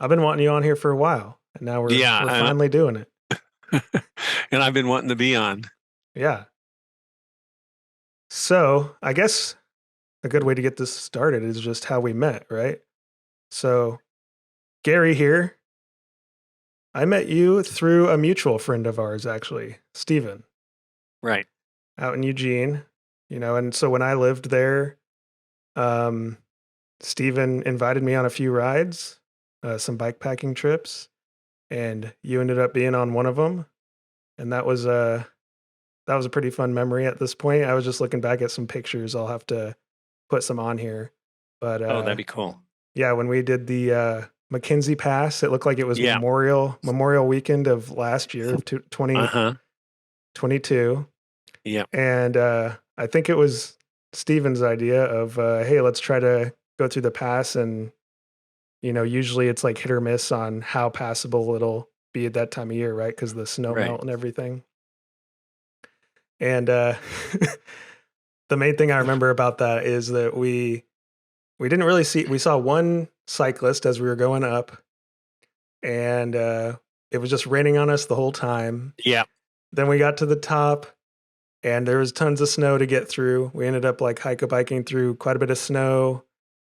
I've been wanting you on here for a while, and now we're Yeah, finally doing it. and I've been wanting to be on. Yeah. So I guess a good way to get this started is just how we met, right? So Gary here, I met you through a mutual friend of ours, actually, Steven, Right. out in Eugene. And so when I lived there, um, Steven invited me on a few rides, some bike packing trips, and you ended up being on one of them. And that was a pretty fun memory at this point. I was just looking back at some pictures. I'll have to put some on here. But Oh, that'd be cool. yeah, when we did the Mackenzie Pass, it looked like it was Yeah. Memorial weekend of last year of Uh-huh. 2022. Yeah. And I think it was Steven's idea of, hey, let's try to go through the pass. And, usually it's like hit or miss on how passable it'll be at that time of year, right? Because the snow Right. melt and everything. And the main thing I remember about that is that we didn't really see we saw one cyclist as we were going up, and it was just raining on us the whole time. Yeah. Then we got to the top, and there was tons of snow to get through. We ended up like biking through quite a bit of snow.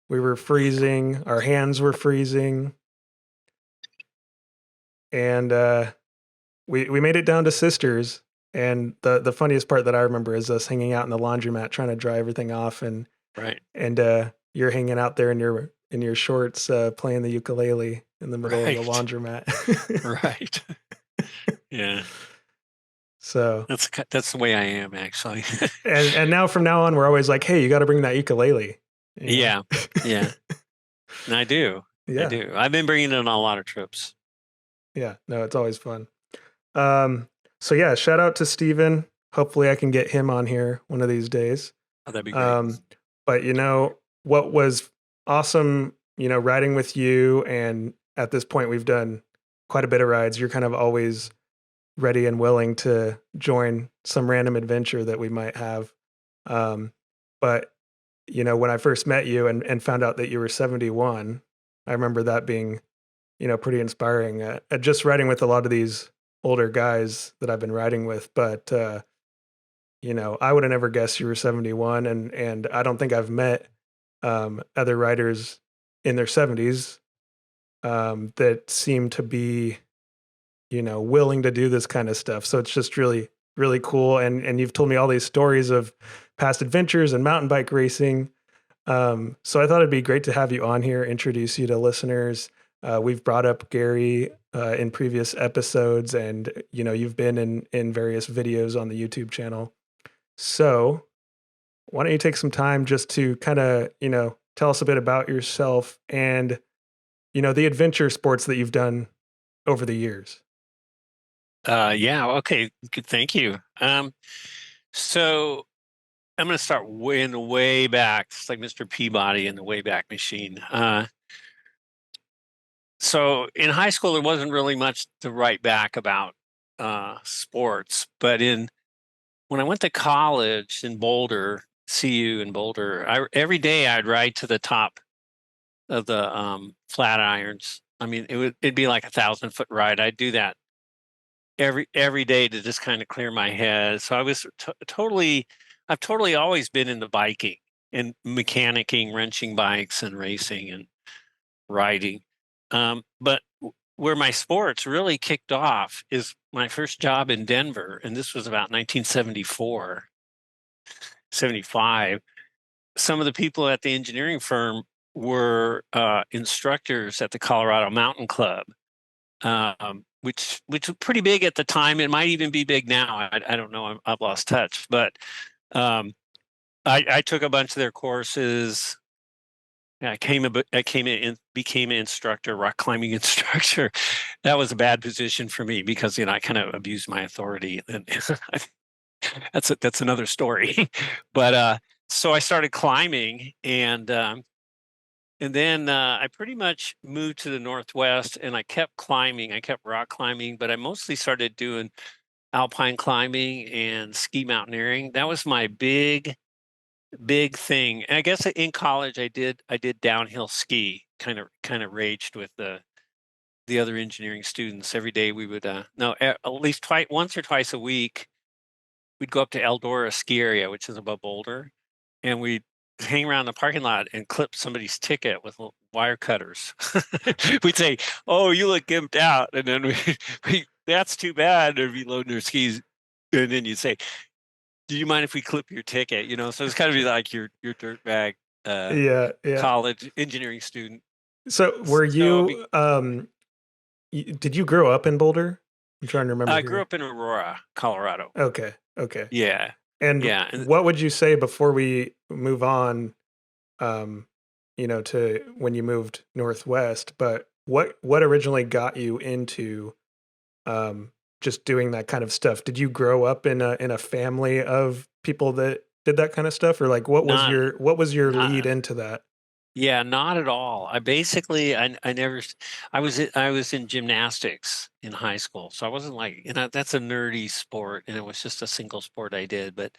We were freezing, our hands were freezing, and we made it down to Sisters. And the funniest part that I remember is us hanging out in the laundromat trying to dry everything off, and Right. and you're hanging out there in your shorts, playing the ukulele in the middle of the Right. laundromat. Right. Yeah. So, That's the way I am actually. and now from now on, we're always like, hey, you got to bring that ukulele. You know? Yeah. Yeah. And I do. I Yeah, do. I've been bringing it on a lot of trips. yeah. No, it's always fun. Um, so yeah, shout out to Steven. Hopefully, I can get him on here one of these days. Oh, that'd be great. Um, but what was awesome, riding with you, and at this point, we've done quite a bit of rides. You're kind of always ready and willing to join some random adventure that we might have. Um, but when I first met you and found out that you were 71, I remember that being, pretty inspiring. Just riding with a lot of these older guys that I've been riding with, but I would have never guessed you were 71, and I don't think I've met other riders in their 70s that seem to be willing to do this kind of stuff. So it's just really, really cool. And you've told me all these stories of past adventures and mountain bike racing. So I thought it'd be great to have you on here, introduce you to listeners. We've brought up Gary in previous episodes, and you've been in various videos on the YouTube channel. So why don't you take some time just to kind of tell us a bit about yourself and the adventure sports that you've done over the years. Yeah, okay. Good, thank you. So I'm going to start way in the way back. It's like Mr. Peabody in the Wayback Machine. So in high school, there wasn't really much to write back about sports, but when I went to college in Boulder, CU in Boulder, every day I'd ride to the top of the Flatirons. I mean, it'd be like 1,000-foot ride. I'd do that every day to just kind of clear my head. So I was I've totally always been into biking and mechanicking, wrenching bikes and racing and riding. But where my sports really kicked off is my first job in Denver. And this was about 1974, 75. Some of the people at the engineering firm were instructors at the Colorado Mountain Club. Which was pretty big at the time. It might even be big now. I don't know. I've lost touch. But um, I took a bunch of their courses. I came in, became an instructor, rock climbing instructor. That was a bad position for me because I kind of abused my authority, and that's another story. But so I started climbing, and then I pretty much moved to the Northwest and I kept climbing. I kept rock climbing, but I mostly started doing alpine climbing and ski mountaineering. That was my big thing. And I guess in college I did downhill ski, kind of raged with the the other engineering students. Every day we would no at least once or twice a week we'd go up to Eldora ski area, which is above Boulder, and we'd hang around the parking lot and clip somebody's ticket with wire cutters. We'd say, "Oh, you look gimped out," and then we that's too bad. They'd be loading their skis, and then you'd say, "Do you mind if we clip your ticket?" You know, so it's kind of like your dirtbag Yeah, yeah. college engineering student. So were So you did you grow up in Boulder? I'm trying to remember I grew here. up in Aurora, Colorado. Okay, okay. Yeah, And yeah, and what would you say before we move on, um, to when you moved northwest, but what originally got you into um just doing that kind of stuff? Did you grow up in a family of people that did that kind of stuff, or like not what was your lead not into that? yeah, not at all. I basically I never I was in gymnastics in high school. So I wasn't like, that's a nerdy sport and it was just a single sport I did, but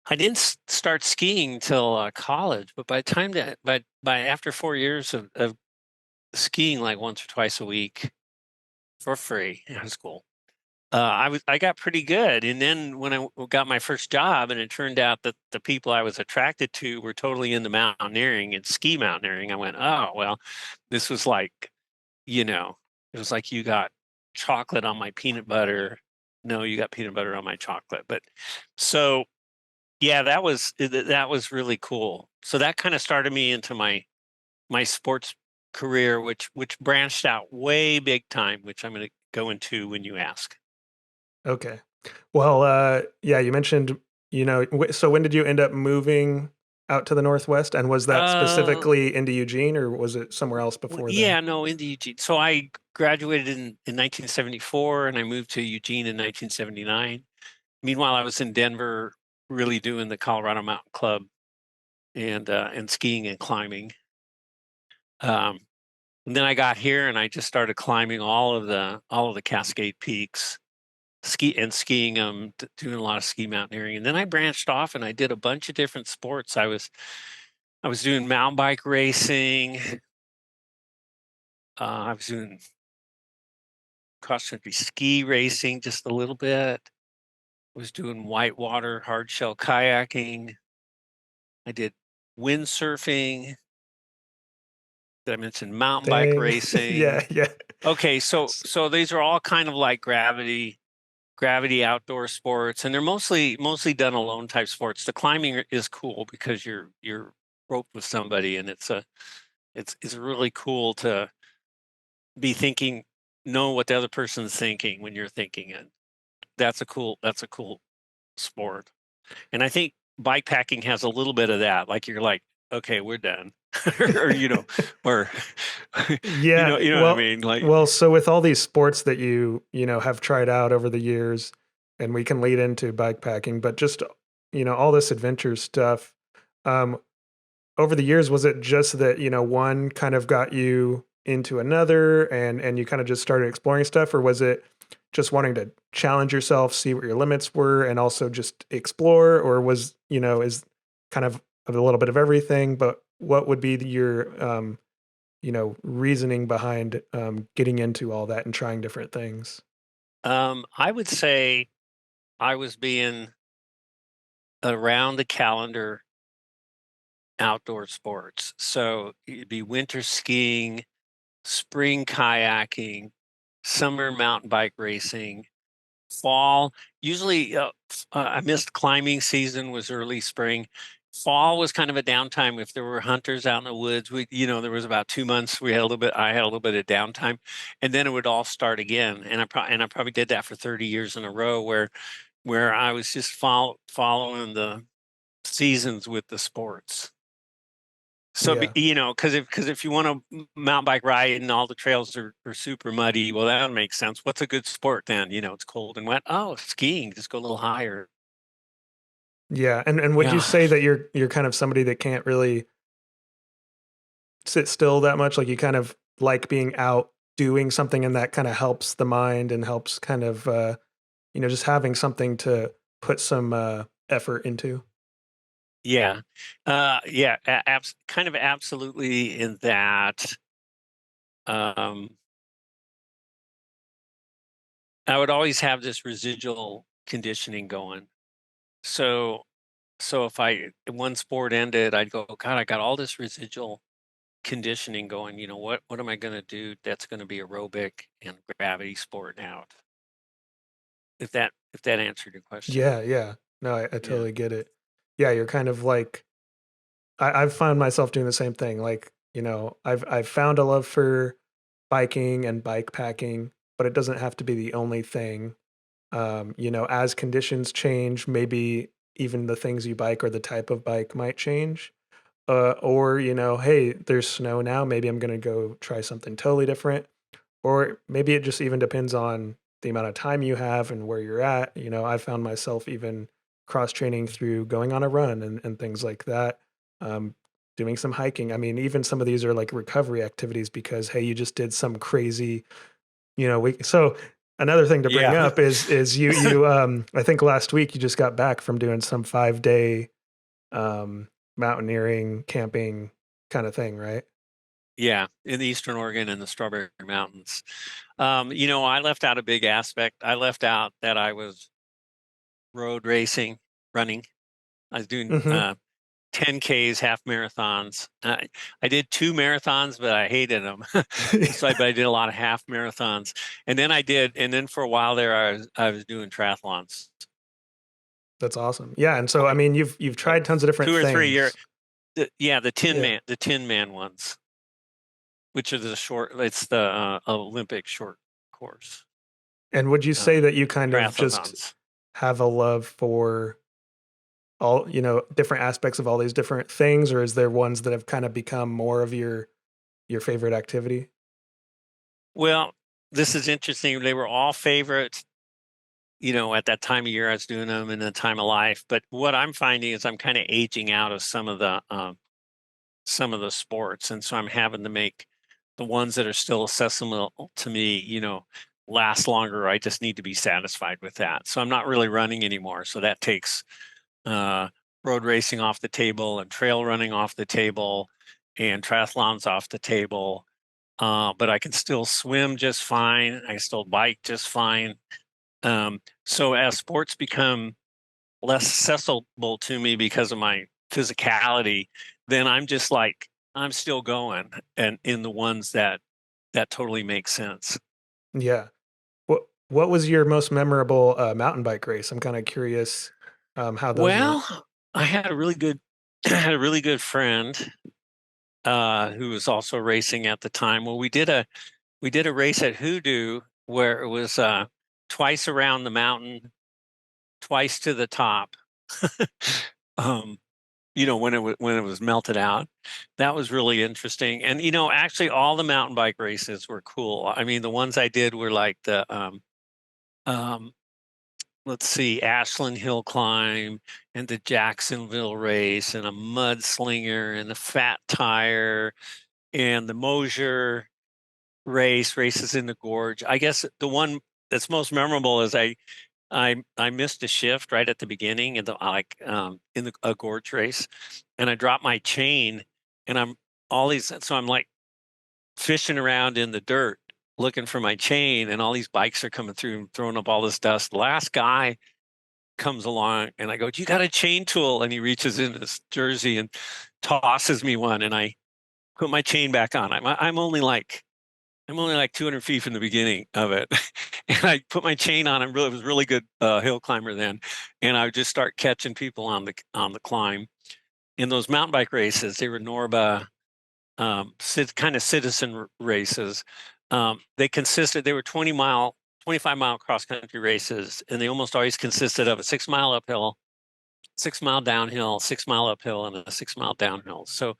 I didn't start skiing till college, but by the time that by after 4 years of skiing like once or twice a week for free in high school, I got pretty good. And then when I got my first job, and it turned out that the people I was attracted to were totally into mountaineering and ski mountaineering, I went, oh well, this was like, you know, it was like you got chocolate on my peanut butter. No, you got peanut butter on my chocolate. But so yeah, that was really cool. So that kind of started me into my sports career, which branched out way big time, which I'm going to go into when you ask. Okay. Well, yeah, you mentioned, so when did you end up moving out to the Northwest? And was that Uh, specifically into Eugene or was it somewhere else before then? yeah, no, into Eugene. So I graduated in 1974 and I moved to Eugene in 1979. Meanwhile, I was in Denver really doing the Colorado Mountain Club and skiing and climbing. Um, and then I got here and I just started climbing all of the Cascade Peaks, skiing them, doing a lot of ski mountaineering. And then I branched off and I did a bunch of different sports. I was doing mountain bike racing. I was doing cross country ski racing just a little bit. Was doing whitewater hard shell kayaking. I did windsurfing. Did I mention mountain bike Dang. Yeah, racing? yeah. Okay, so S- so these are all kind of like gravity outdoor sports, and they're mostly done alone type sports. The climbing is cool because you're roped with somebody, and it's really cool to be thinking, know what the other person's thinking when you're thinking it. That's a cool sport. And I think bike packing has a little bit of that. Like you're like, okay, we're done. or or Yeah, you know what I well mean? Like, well, so with all these sports that have tried out over the years, and we can lead into bikepacking, but just, all this adventure stuff, um, over the years, was it just that, one kind of got you into another and you kind of just started exploring stuff, or was it just wanting to challenge yourself, see what your limits were, and also just explore, or was, is kind of a little bit of everything, but what would be your reasoning behind getting into all that and trying different things? I would say I was being around the calendar outdoor sports. So it'd be winter skiing, spring kayaking, summer mountain bike racing, fall. Usually, I missed climbing season was early spring. Fall was kind of a downtime. If there were hunters out in the woods, there was about 2 months we had a little bit. I had a little bit of downtime, and then it would all start again. And I probably did that for 30 years in a row, where I was just following the seasons with the sports. So, Yeah. because if you want to mountain bike ride and all the trails are super muddy, well, that makes sense. What's a good sport then? It's cold and wet. Oh, skiing, just go a little higher. Yeah. And would you Yeah. say that you're kind of somebody that can't really sit still that much? Like you kind of like being out doing something and that kind of helps the mind and helps kind of just having something to put some effort into. Yeah. Yeah. Kind of absolutely in that. Um, I would always have this residual conditioning going. So if one sport ended, I'd go, God, I got all this residual conditioning going. What am I going to do that's going to be aerobic and gravity sport out? If that answered your question. Yeah, yeah. No, I Yeah. totally get it. Yeah, you're kind of like I've found myself doing the same thing. Like, I've found a love for biking and bike packing, but it doesn't have to be the only thing. As conditions change, maybe even the things you bike or the type of bike might change. Or, hey, there's snow now. Maybe I'm going to go try something totally different. Or maybe it just even depends on the amount of time you have and where you're at. I found myself even cross training through going on a run and things like that. Um, Doing some hiking. I mean, even some of these are like recovery activities because hey, you just did some crazy, week. So another thing to bring Yeah. up is you I think last week you just got back from doing some 5 day um mountaineering camping kind of thing, right? Yeah, in the Eastern Oregon and the Strawberry Mountains. I left out a big aspect. I left out that I was road racing, running. I was doing Hmm. 10Ks, half marathons. I did 2 marathons, but I hated them. But I did a lot of half marathons, and then for a while there, I was doing triathlons. That's awesome. Yeah, and so I Quite mean, you've uh, tried tons of different 2 or 3 year. things. Yeah, the tin Yeah. man, the Tin Man ones, which are the short. It's the Olympic short course And would you uh, say that you kind of just triathlons. have a love for all, different aspects of all these different things, or is there ones that have kind of become more of your favorite activity? Well, this is interesting. They were all favorites, at that time of year I was doing them in the time of life. But what I'm finding is I'm kind of aging out of some of the sports, and so I'm having to make the ones that are still accessible to me, last longer. I just need to be satisfied with that. So I'm not really running anymore. So that takes uh, road racing off the table and trail running off the table and triathlons off the table. But I can still swim just fine. I still bike just fine. So as sports become less accessible to me because of my physicality, then I'm just like I'm still going, and in the ones that totally make sense. Yeah. What was your most memorable mountain bike race? I'm kind of curious how those went. Well, I had a really good I had a really good friend who was also racing at the time. Well, we did a race at Hoodoo where it was twice around the mountain, twice to the top. um, when it was melted out. That was really interesting. And actually all the mountain bike races were cool. I mean, the ones I did were like the um let's see, Ashland Hill Climb and the Jacksonville race and a mudslinger and the Fat Tire and the Mosier races in the gorge. I guess the one that's most memorable is I missed a shift right at the beginning in the in the a gorge race, and I dropped my chain, and I'm like fishing around in the dirt looking for my chain, and all these bikes are coming through and throwing up all this dust. The last guy comes along, and I go, "You got a chain tool?" And he reaches in his jersey and tosses me one, and I put my chain back on. I'm only like 200 feet from the beginning of it. And I put my chain on. It was a really good hill climber then. And I would just start catching people on the climb. In those mountain bike races, they were Norba kind of citizen races. They were 25-mile cross country races, and they almost always consisted of a 6 mile uphill, 6 mile downhill, 6 mile uphill, and a 6 mile downhill. So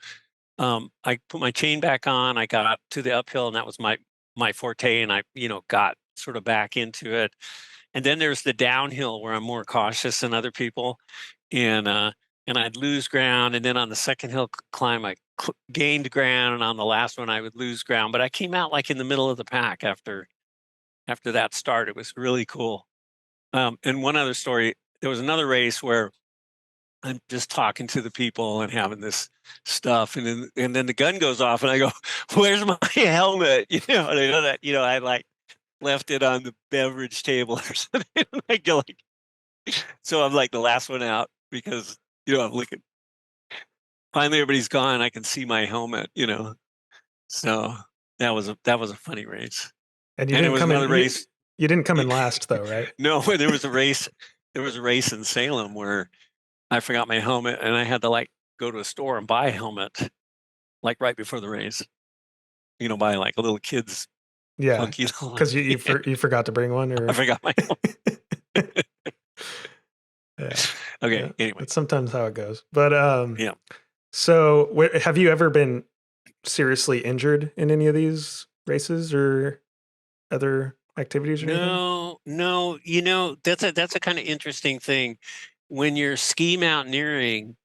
I put my chain back on. I got to the uphill, and that was my forte. And I, got sort of back into it. And then there's the downhill where I'm more cautious than other people, and I'd lose ground. And then on the second hill climb, I gained ground, and on the last one, I would lose ground. But I came out like in the middle of the pack after that start. It was really cool. And one other story, there was another race where I'm just talking to the people and having this stuff, and then the gun goes off, and I go, "Where's my helmet?" And I know that I like left it on the beverage table or something. I go like, so I'm like the last one out because, I'm looking. Finally, everybody's gone. I can see my helmet, So that was a funny race. And And there was another race. you didn't come in last though, right? No, there was a race. There was a race in Salem where I forgot my helmet and I had to like go to a store and buy a helmet like right before the race. Buy like a little kid's Yeah, clunky because you forgot to bring one, I or forgot my yeah, Okay, yeah. anyway. That's sometimes how it goes. But Yeah. so have you ever been seriously injured in any of these races or other activities or anything? No, no, that's a kind of interesting thing. When you're ski mountaineering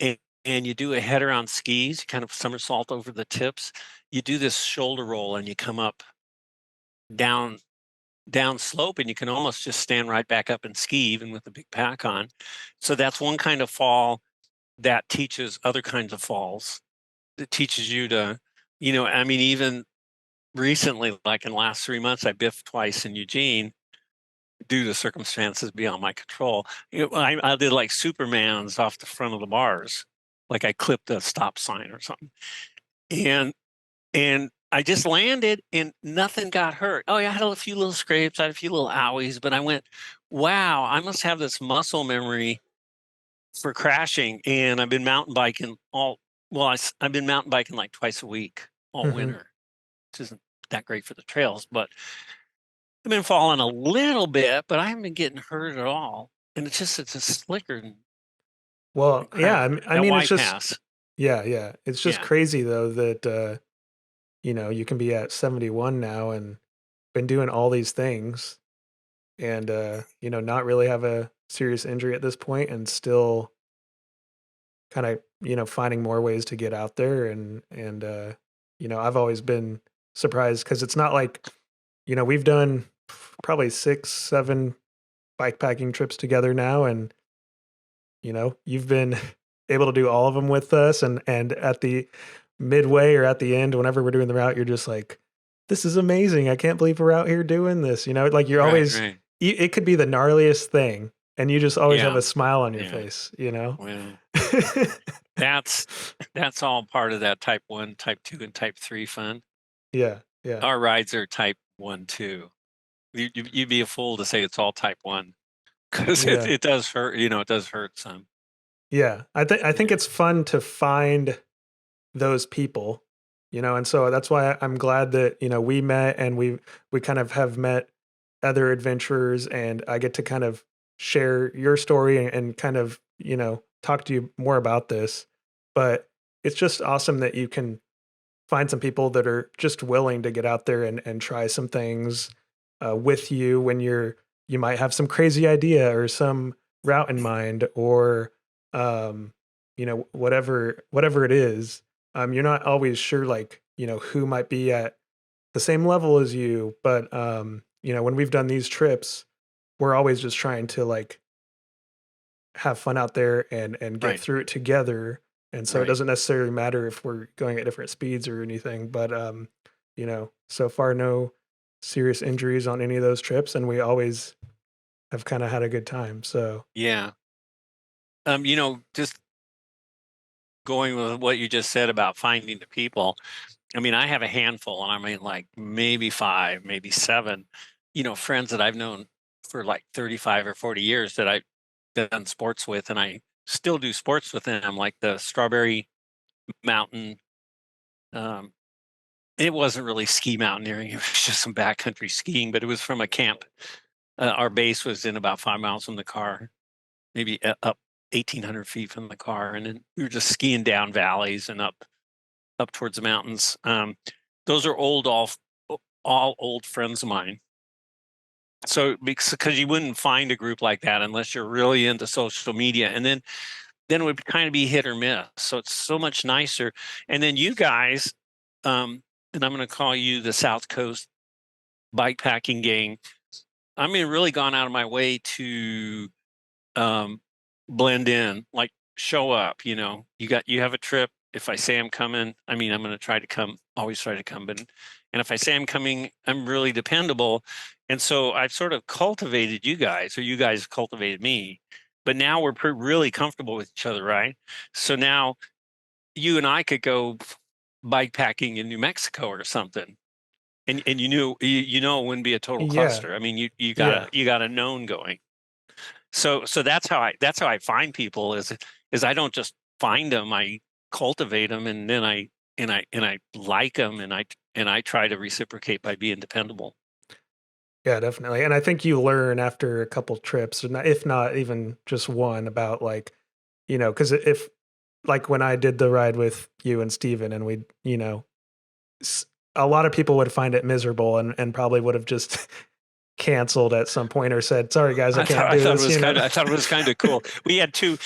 and you do a header on skis, you kind of somersault over the tips, you do this shoulder roll and you come up down down slope and you can almost just stand right back up and ski even with a big pack on. So that's one kind of fall that teaches other kinds of falls. It teaches you to, I mean, even recently, like in the last 3 months, I biffed twice in Eugene due to circumstances beyond my control. I did like Superman's off the front of the bars, like I clipped a stop sign or something, and and I just landed and nothing got hurt. Oh yeah, I had a few little scrapes, I had a few little owies, but I went, wow, I must have this muscle memory for crashing. And I've been mountain biking I've been mountain biking like twice a week all Hmm. winter, which isn't that great for the trails, but I've been falling a little bit, but I haven't been getting hurt at all. And it's just slicker than Well, yeah. crap. I That mean, it's Y just pass. yeah, yeah. It's just Yeah. crazy though that you can be at 71 now and been doing all these things and not really have a serious injury at this point and still kind of, finding more ways to get out there and I've always been surprised cuz it's not like, we've done probably 6, 7 bike packing trips together now and you've been able to do all of them with us and at the midway or at the end whenever we're doing the route you're just like this is amazing. I can't believe we're out here doing this. Like you're Right, always right. it could be the gnarliest thing and you just always have Yeah. a smile on your Yeah. face. Well, that's that's all part of that type 1, type 2, and type 3 fun. Yeah, yeah. Our rides are type 1 too. You'd be a fool to say it's all type 1 because it, Yeah. it does hurt, it does hurt some. Yeah. I think Yeah. it's fun to find those people, and so that's why I'm glad that, we met and we kind of have met other adventurers and I get to kind of share your story and kind of, talk to you more about this. But it's just awesome that you can find some people that are just willing to get out there and try some things with you when you might have some crazy idea or some route in mind or whatever it is. You're not always sure like who might be at the same level as you, but when we've done these trips we're always just trying to like have fun out there and get Right, through it together. And so it right. doesn't necessarily matter if we're going at different speeds or anything, but so far no serious injuries on any of those trips and we always have kind of had a good time. So, Yeah. Just going with what you just said about finding the people. I mean, I have a handful, and I mean, like maybe 5, maybe 7, friends that I've known for like 35 or 40 years that I've done sports with, and I still do sports with them, like the Strawberry Mountain. Um, it wasn't really ski mountaineering; it was just some backcountry skiing, but it was from a camp. Our base was in about 5 miles from the car, maybe up 1,800 feet from the car, and then we were just skiing down valleys and up towards the mountains. Those are all old friends of mine. So because you wouldn't find a group like that unless you're really into social media, and then it would kind of be hit or miss. So it's so much nicer. And then you guys, and I'm going to call you the South Coast bikepacking gang. I mean, really gone out of my way to um, blend in, like show up. You have a trip if I say I'm coming, I mean, I'm going to try to come, always try to come. And if I say I'm coming, I'm really dependable. And so I've sort of cultivated you guys, or you guys cultivated me. But now we're really comfortable with each other, right? So now you and I could go bike packing in New Mexico or something. And you know it wouldn't be a total Yeah. cluster. I mean, Yeah. you got a known going. So that's how I find people is I don't just find them, I cultivate them, and then I like them, and I try to reciprocate by being dependable. Yeah, definitely. And I think you learn after a couple trips, or not, if not even just one, about like, because if like when I did the ride with you and Steven and we, s- a lot of people would find it miserable and probably would have just canceled at some point or said, sorry guys, I can't I do thought it this, was kind of I thought it was kind of cool. We had two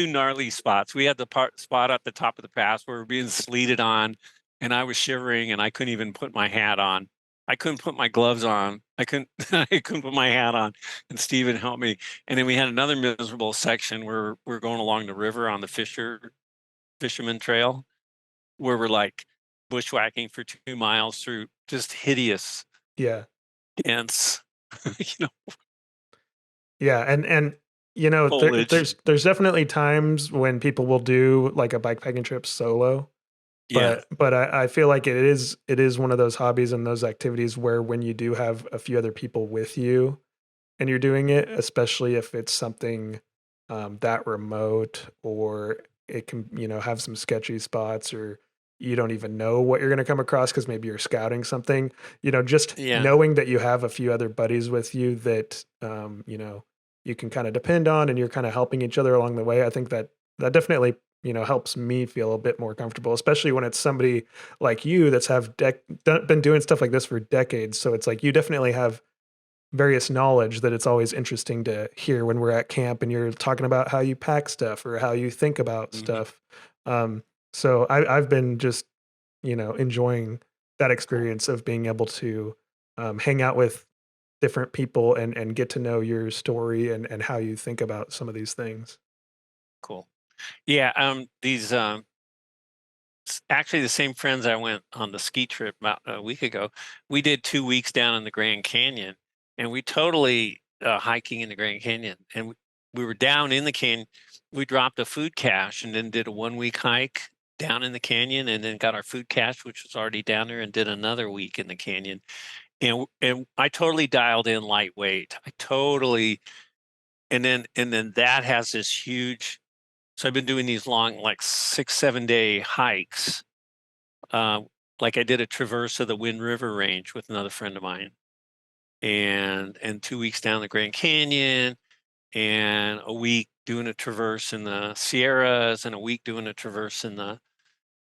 gnarly spots. We had the spot at the top of the pass where we were being sleeted on, and I was shivering and I couldn't even put my hat on. I couldn't put my gloves on. I couldn't I couldn't put my hat on. And Steven helped me. And then we had another miserable section where we're going along the river on the fisherman trail where we're like bushwhacking for 2 miles through just hideous, Yeah. dense, you know, Yeah. And, foliage. there's definitely times when people will do like a bikepacking trip solo. Yeah. But I feel like it is one of those hobbies and those activities where when you do have a few other people with you and you're doing it, especially if it's something that remote, or it can, have some sketchy spots, or you don't even know what you're going to come across because maybe you're scouting something, just Yeah. knowing that you have a few other buddies with you that, you can kind of depend on and you're kind of helping each other along the way. I think that definitely, helps me feel a bit more comfortable, especially when it's somebody like you that's been doing stuff like this for decades. So it's like you definitely have various knowledge that it's always interesting to hear when we're at camp and you're talking about how you pack stuff or how you think about Hmm. stuff. Um, so I've been just, enjoying that Cool. experience of being able to hang out with different people and get to know your story and how you think about some of these things. Cool. Yeah. These actually the same friends I went on the ski trip about a week ago. We did 2 weeks down in the Grand Canyon, and we totally hiking in the Grand Canyon, and we were down in the canyon. We dropped a food cache and then did a 1 week hike down in the canyon, and then got our food cache, which was already down there, and did another week in the canyon. And I totally dialed in lightweight. I totally and then that has this huge. So I've been doing these long, like 6, 7 day hikes. Uh, like I did a traverse of the Wind River Range with another friend of mine, and 2 weeks down the Grand Canyon, and a week doing a traverse in the Sierras, and a week doing a traverse in the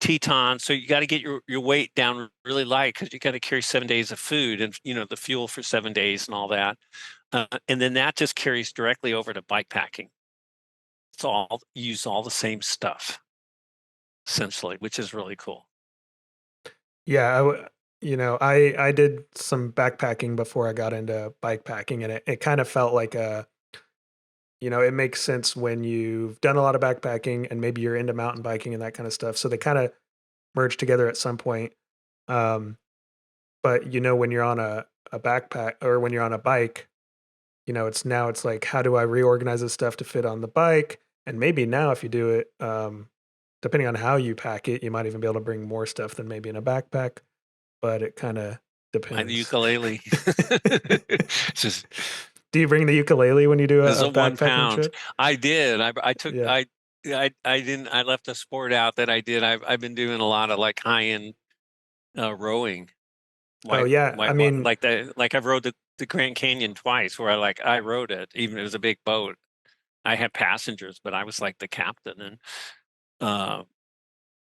Tetons. So you got to get your weight down really light because you got to carry 7 days of food and the fuel for 7 days and all that. And then that just carries directly over to bike packing. It's all use all the same stuff essentially, which is really cool. Yeah, I did some backpacking before I got into bike packing, and it kind of felt like it makes sense when you've done a lot of backpacking and maybe you're into mountain biking and that kind of stuff. So they kind of merge together at some point. Um, but when you're on a backpack or when you're on a bike, it's like, how do I reorganize this stuff to fit on the bike? And maybe now if you do it, depending on how you pack it, you might even be able to bring more stuff than maybe in a backpack, but it kind of My depends. ukulele. Just Do you bring the ukulele when you do is a a one backpacking pound. trip? I did. I took Yeah. I didn't I left a sport out that I did. I've been doing a lot of like high end rowing. Oh yeah. I mean, Like I've rode the Grand Canyon twice where I rode it, even it was a big boat. I had passengers, but I was like the captain, and uh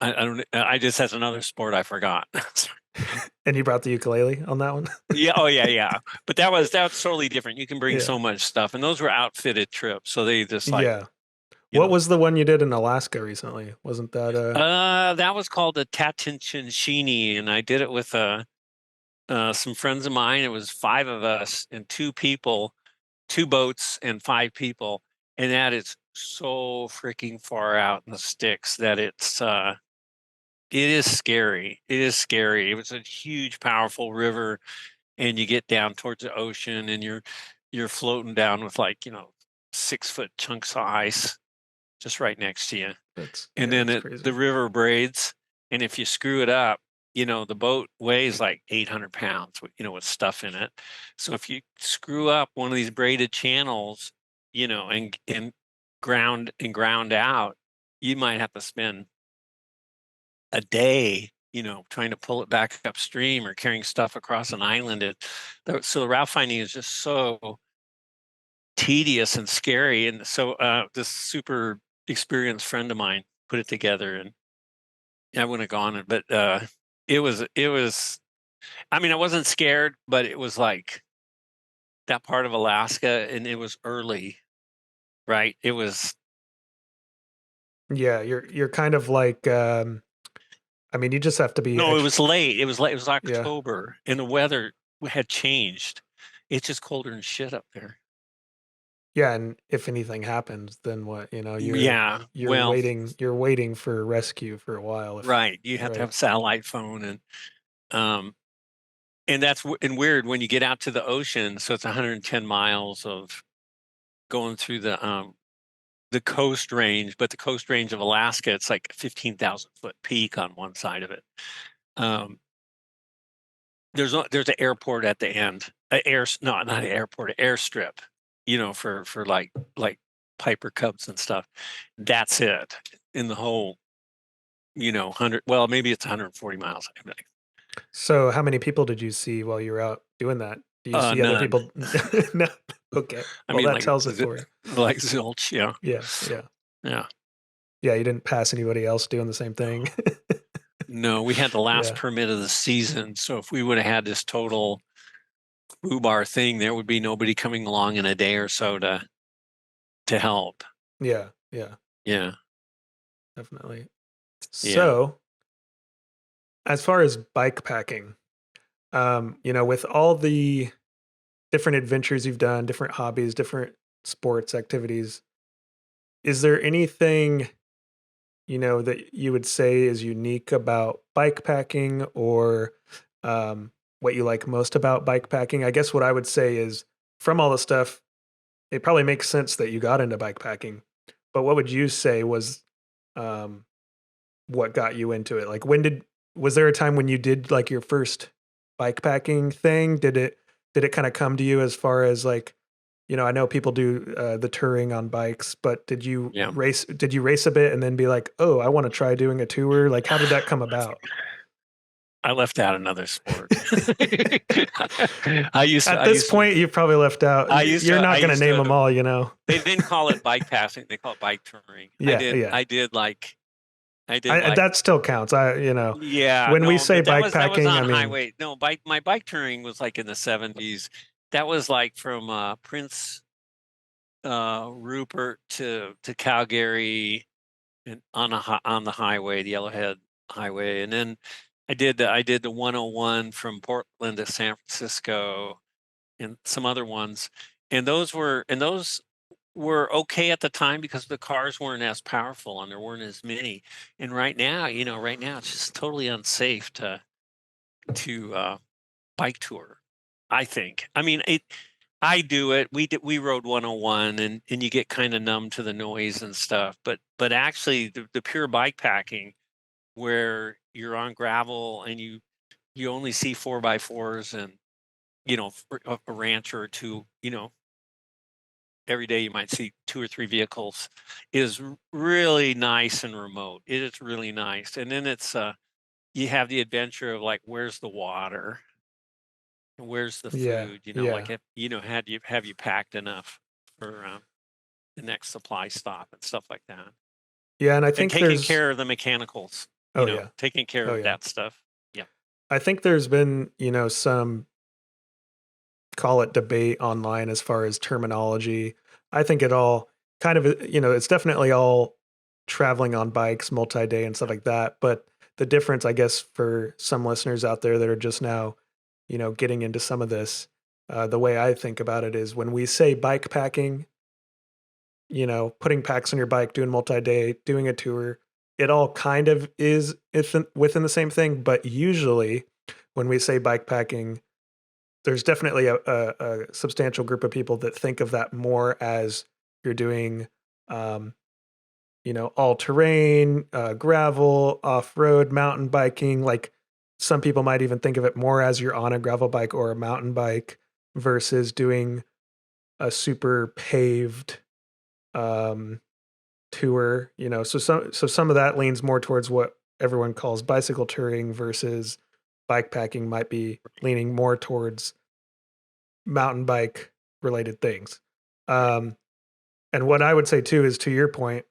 I don't I just has another sport I forgot. and you brought the ukulele on that one? Yeah, oh yeah, yeah. But that's totally different. You can bring Yeah. so much stuff, and those were outfitted trips, so they just like, Yeah. you What know. was the one you did in Alaska recently? Wasn't that That was called the Tatincinchini, and I did it with some friends of mine. It was five of us and two people, two boats and five people, and that is so freaking far out in the sticks that it's It is scary. It is scary. It was a huge, powerful river, and you get down towards the ocean, and you're floating down with like 6-foot chunks of ice just right next to you. And then That's the crazy. river braids, and if you screw it up, the boat weighs like 800 pounds, with stuff in it. So if you screw up one of these braided channels, and ground out, you might have to spend a day, trying to pull it back upstream or carrying stuff across an island. So the route finding is just so tedious and scary. And so this super experienced friend of mine put it together, and I wouldn't have gone, but it was, I mean, I wasn't scared, but it was like that part of Alaska, and it was early, right? It was, Yeah, you're kind of like I mean, you just have to be no, it extra. was late. It was late. It was Yeah. October, and the weather had changed. It's just colder than shit up there. Yeah, and if anything happens, then what? Yeah, well, you're waiting for rescue for a while if right. You have to right. have a satellite phone, um, and and weird when you get out to the ocean. So it's 110 miles of going through the coast range, but the coast range of Alaska, it's like a 15,000-foot peak on one side of it. Um, there's an airport at the end, no, not an airport, an airstrip, for like Piper Cubs and stuff. That's it in the whole, 100. Well, maybe it's 140 miles. So how many people did you see while you were out doing that? Do you see other None. people? No. Okay. I Well, mean, that like tells it for you. like zilch. Yeah, Yeah, yeah. yeah. Yeah, you didn't pass anybody else doing the same thing. No, we had the last Yeah. permit of the season, so if we would have had this total foobar thing, there would be nobody coming along in a day or so to help. Yeah, yeah, Yeah, definitely. yeah. So, as far as bike packing, with all the different adventures you've done, different hobbies, different sports activities, is there anything, that you would say is unique about bike packing or what you like most about bike packing? I guess what I would say is from all the stuff, it probably makes sense that you got into bike packing, but what would you say was um, what got you into it? Like was there a time when you did like your first bike packing thing? Did it kind of come to you as far as like, I know people do the touring on bikes, but Yeah. did you race a bit and then be like, "Oh, I want to try doing a tour?" Like how did that come about? I left out another sport. I used to, At I this used to, point, you probably left out. I used You're to, I not going to used name them to, all, you know. they didn't call it bike passing. They call it bike touring. Yeah, yeah. I did like, That still counts. yeah, When we no, say but bike that was packing, I on mean, highway. No, my bike touring was like in the 70s. That was like from Prince Rupert to Calgary and on the highway, the Yellowhead Highway, and then I did the 101 from Portland to San Francisco and some other ones, and those were okay at the time because the cars weren't as powerful and there weren't as many. And right now it's just totally unsafe to bike tour. I think. I mean, I do it. We rode 101, and you get kind of numb to the noise and stuff. But actually, the pure bike packing, where you're on gravel and you only see 4x4s and a ranch or two. Every day you might see 2 or 3 vehicles, is really nice and remote. It is really nice, and then it's you have the adventure of like, where's the water? Where's the yeah, food? Like, yeah. have you packed enough for the next supply stop and stuff like that, Yeah, and I and think taking there's care of the mechanicals, oh yeah. taking care Oh of yeah. that stuff. Yeah, I think there's been, some call it debate online as far as terminology. I think it all kind of, it's definitely all traveling on bikes, multi-day and stuff like that. But the difference, I guess, for some listeners out there that are just now, getting into some of this, the way I think about it is when we say bike packing, putting packs on your bike, doing multi-day, doing a tour, it all kind of is within the same thing, but usually when we say bike packing, there's definitely a substantial group of people that think of that more as you're doing, um, all terrain, gravel, off road, mountain biking. Like some people might even think of it more as you're on a gravel bike or a mountain bike versus doing a super paved um, tour. So some of that leans more towards what everyone calls bicycle touring versus bike packing might be leaning more towards mountain bike related things. Right. Um, and what I would say too is to your point,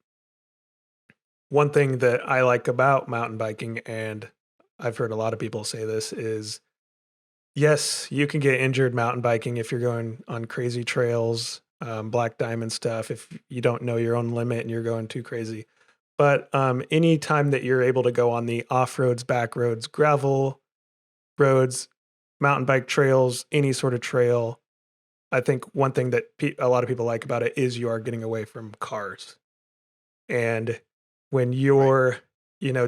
one thing that I like about mountain biking, and I've heard a lot of people say this, is yes, you can get injured mountain biking if you're going on crazy trails, black diamond stuff, if you don't know your own limit and you're going too crazy. But any time that you're able to go on the off roads, back roads, gravel roads, mountain bike trails, any sort of trail, I think one thing that a lot of people like about it is you are getting away from cars. And when Right. you're,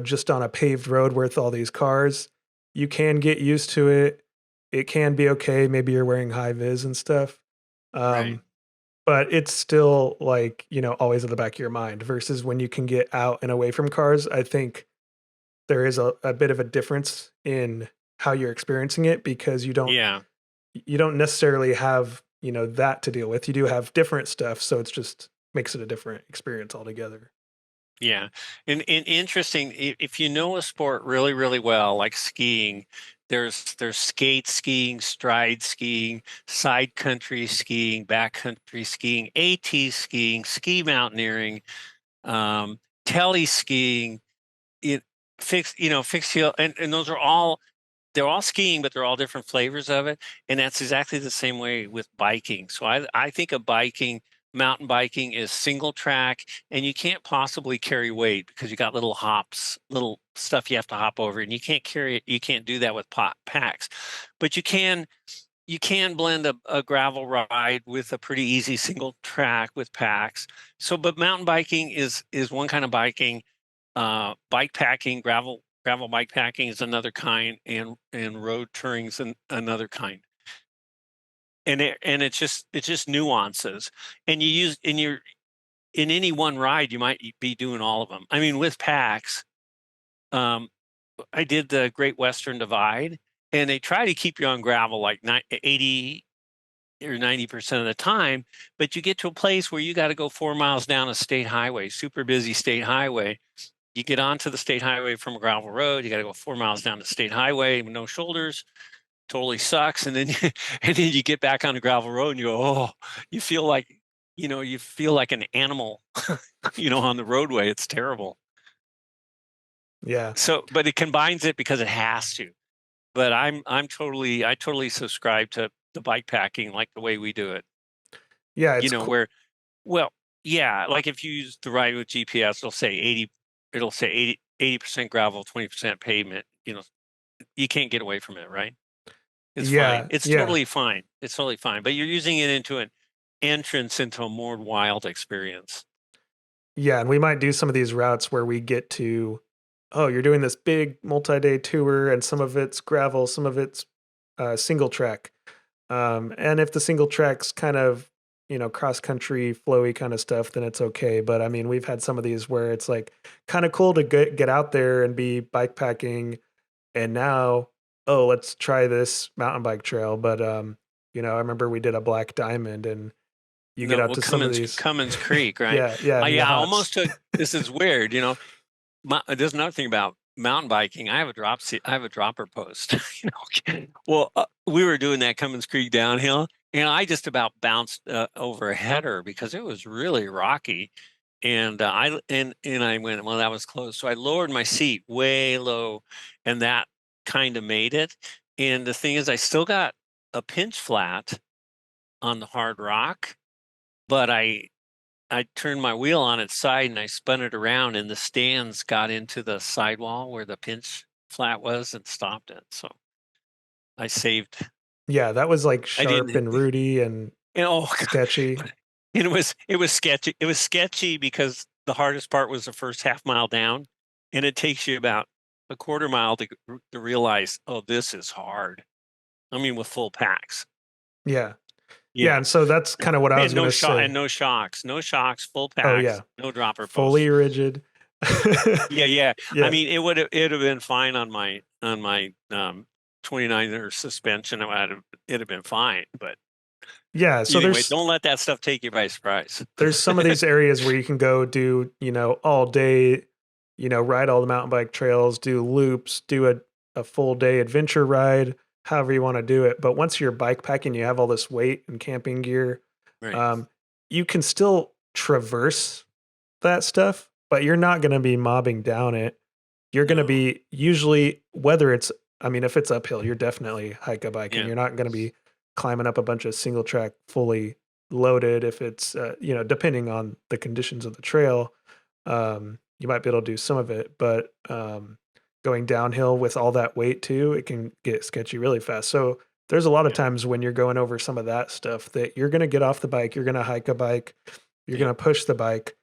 just on a paved road with all these cars, you can get used to it. It can be okay. Maybe you're wearing high vis and stuff. Right. Um, but it's still like, always at the back of your mind versus when you can get out and away from cars. I think there is a bit of a difference in how you're experiencing it because Yeah. you don't necessarily have, that to deal with. You do have different stuff, so it's just makes it a different experience altogether. Yeah. And interesting, if you know a sport really, really well, like skiing, there's skate skiing, stride skiing, side country skiing, backcountry skiing, AT skiing, ski mountaineering, tele skiing, it fixed heel, and those are all they're all skiing, but they're all different flavors of it. And that's exactly the same way with biking. So I think of biking, mountain biking is single track, and you can't possibly carry weight because you got little hops, little stuff you have to hop over, and you can't do that with packs. But you can blend a gravel ride with a pretty easy single track with packs. So, but mountain biking is one kind of biking. Bike packing, gravel bike packing is another kind, and road touring is another kind. And it's just nuances. And you use in any one ride, you might be doing all of them. I mean, with packs, um, I did the Great Western Divide, and they try to keep you on gravel like 80 or 90% of the time, but you get to a place where you got to go 4 miles down a state highway, super busy state highway. You get onto the state highway from a gravel road. You got to go 4 miles down the state highway with no shoulders. Totally sucks. And then and then you get back on the gravel road and you go, oh, you feel like you feel like an animal, on the roadway. It's terrible. Yeah. So, but it combines it because it has to. But I totally subscribe to the bike packing like the way we do it. Yeah, it's cool. Where well, yeah, like if you use the ride with GPS, it'll say 80% gravel, 20% pavement. You can't get away from it, right? It's fine. Yeah, It's yeah. totally fine. It's totally fine. But you're using it into an entrance into a more wild experience. Yeah, and we might do some of these routes where we get to, oh, you're doing this big multi-day tour and some of it's gravel, some of it's single track. And if the single track's kind of, cross country flowy kind of stuff, then it's okay. But I mean, we've had some of these where it's like kind of cool to get out there and be bike packing. And now, oh, let's try this mountain bike trail. But I remember we did a black diamond and you get No, out well, to some of these. Cummins Creek, right? Yeah, yeah, in the Yeah, I hots. almost took. This is weird. There's another thing about mountain biking. I have a dropper post. Well, we were doing that Cummins Creek downhill, and I just about bounced over a header because it was really rocky. And I went, well, that was close. So I lowered my seat way low, and that kind of made it. And the thing is, I still got a pinch flat on the hard rock, but I turned my wheel on its side and I spun it around, and the stands got into the sidewall where the pinch flat was and stopped it. So I saved. Yeah, that was like I sharp didn't. and rooty and Oh sketchy. God. It was sketchy. It was sketchy because the hardest part was the first half mile down. and it takes you about a quarter mile to realize, oh, this is hard. I mean, with full packs. Yeah. Yeah. Yeah. And so that's kind of what I was And going no to shot and say. no shocks, full Oh, yeah. packs, no dropper Fully posts. rigid. Yeah, yeah. I Yeah. mean, it'd have been fine on my 29er suspension. It'd have been fine. But Yeah. So anyway, don't let that stuff take you by surprise. there's some of these areas where you can go do, all day, ride all the mountain bike trails, do loops, do a full day adventure ride, however you want to do it. But once you're bike packing, you have all this weight and camping gear. Right. Um, you can still traverse that stuff, but you're not going to be mobbing down it. You're going to No. be usually, whether it's, I mean, if it's uphill, you're definitely hike a bike and Yeah. you're not going to be climbing up a bunch of single track fully loaded. If it's, depending on the conditions of the trail, you might be able to do some of it, but going downhill with all that weight too, it can get sketchy really fast. So there's a lot of Yeah. times when you're going over some of that stuff that you're going to get off the bike, you're going to hike a bike, you're Yeah. going to push the bike,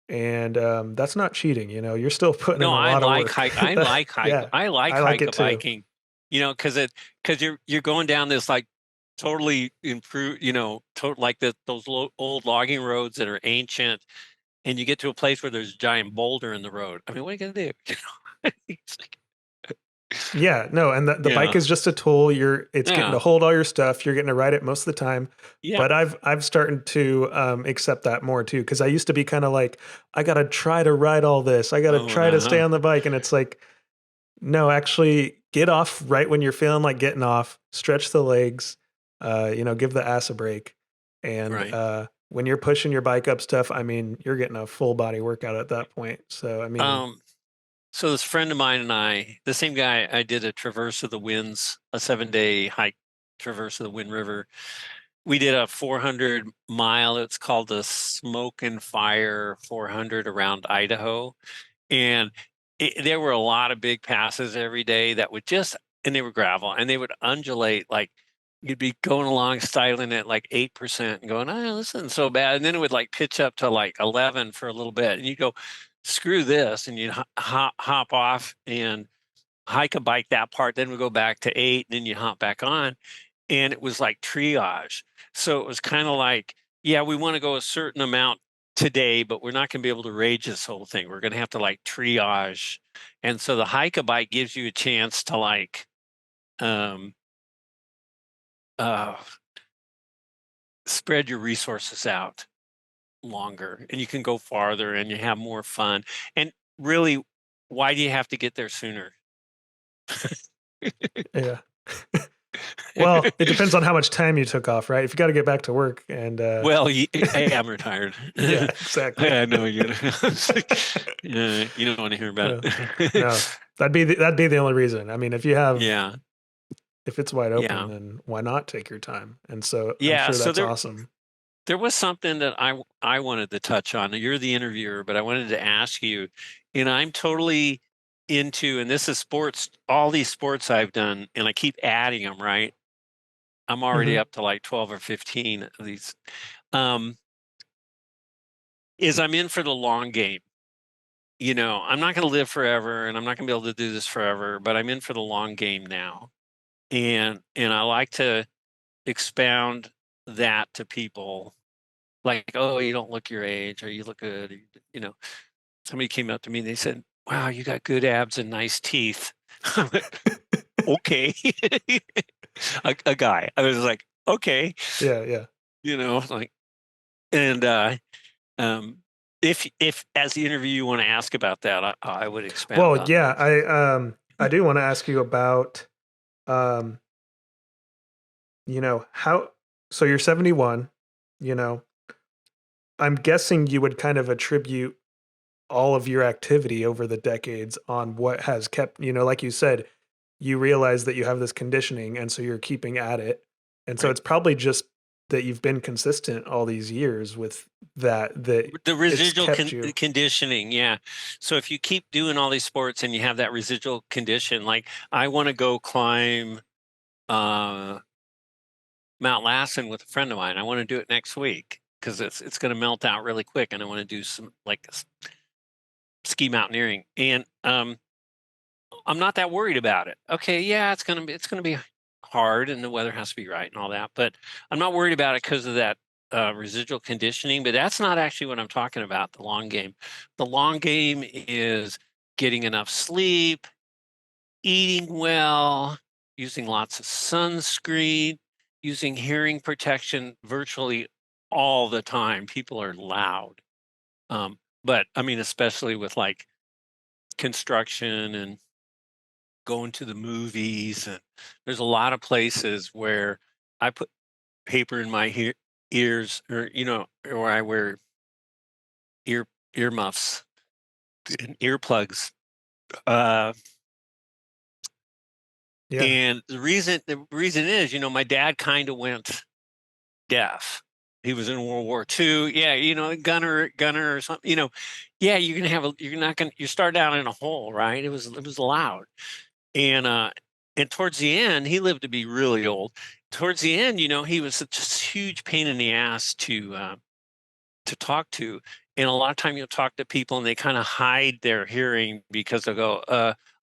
and that's not cheating. You're still putting in No, a I lot of like work. hike. I like hike. Yeah, I like I like hike it a too. biking. Because you're going down this like totally improved. Like those old logging roads that are ancient, and you get to a place where there's a giant boulder in the road. I mean, what are you gonna do? It's like, Yeah, no, and the bike yeah, is just a tool. It's getting to yeah, hold all your stuff. You're getting to ride it most of the time. yeah. But I've started to accept that more too, because I used to be kind of like, I gotta try to ride all this. I gotta Oh, try to stay on the bike, and it's like, no, actually, get off right when you're feeling like getting off. Stretch the legs. Give the ass a break. And right. when you're pushing your bike up stuff, I mean, you're getting a full body workout at that point. So I mean, Um, so this friend of mine and I, the same guy, I did a Traverse of the Winds, a 7-day hike, Traverse of the Wind River. We did a 400 mile. It's called the Smoke and Fire 400 around Idaho. And there were a lot of big passes every day that would and they were gravel and they would undulate like you'd be going along styling at like 8% and going, oh, this isn't so bad. And then it would like pitch up to like 11 for a little bit. And you go, screw this. And you'd hop off and hike a bike that part. Then we go back to 8 and then you hop back on. And it was like triage. So it was kind of like, yeah, we want to go a certain amount today, but we're not going to be able to rage this whole thing. We're going to have to like triage. And so the hike a bike gives you a chance to like um uh spread your resources out longer and you can go farther and you have more fun. And really, why do you have to get there sooner? yeah. Well, it depends on how much time you took off, right? If you got to get back to work and Well, hey, I'm retired. yeah, exactly. I know you. You don't want to hear about Uh, it. no, that'd be the only reason. I mean, Yeah, if it's wide open, yeah, then why not take your time? And so I'm yeah. sure So that's there, awesome. there was something that I wanted to touch on. You're the interviewer, but I wanted to ask you. I'm totally into, and this is sports. All these sports I've done, and I keep adding them. Right, I'm already Hmm. up to like 12 or 15 of these. Um, is I'm in for the long game. I'm not going to live forever and I'm not going to be able to do this forever, but I'm in for the long game now. And I like to expound that to people like, oh, you don't look your age or you look good. You know, somebody came up to me and they said, wow, you got good abs and nice teeth. I went, okay. A guy. I was like, okay, Yeah, yeah. like, and um if as the interview you want to ask about that, I would expound Well, on yeah, that. I do want to ask you about um, how so you're 71, you know. I'm guessing you would kind of attribute all of your activity over the decades on what has kept, like you said, you realize that you have this conditioning and so you're keeping at it. And so Right. it's probably just that you've been consistent all these years with that The it's residual kept you. conditioning, yeah. So if you keep doing all these sports and you have that residual condition, like I want to go climb uh, Mount Lassen with a friend of mine. I want to do it next week because it's going to melt out really quick, and I want to do some like ski mountaineering, and I'm not that worried about it. Okay, yeah, it's gonna be hard, and the weather has to be right and all that, but I'm not worried about it because of that residual conditioning. But that's not actually what I'm talking about. The long game. The long game is getting enough sleep, eating well, using lots of sunscreen, using hearing protection virtually all the time. People are loud. But I mean, especially with like construction and going to the movies, and there's a lot of places where I put paper in my ears, or or I wear ear earmuffs and earplugs. Uh, Yeah. and the reason is, my dad kind of went deaf. He was in World War II. Yeah, gunner or something. Yeah, you're starting out in a hole, right? It was loud. And towards the end, he lived to be really old. Towards the end, he was such a huge pain in the ass to talk to. And a lot of time you'll talk to people and they kind of hide their hearing because they'll go,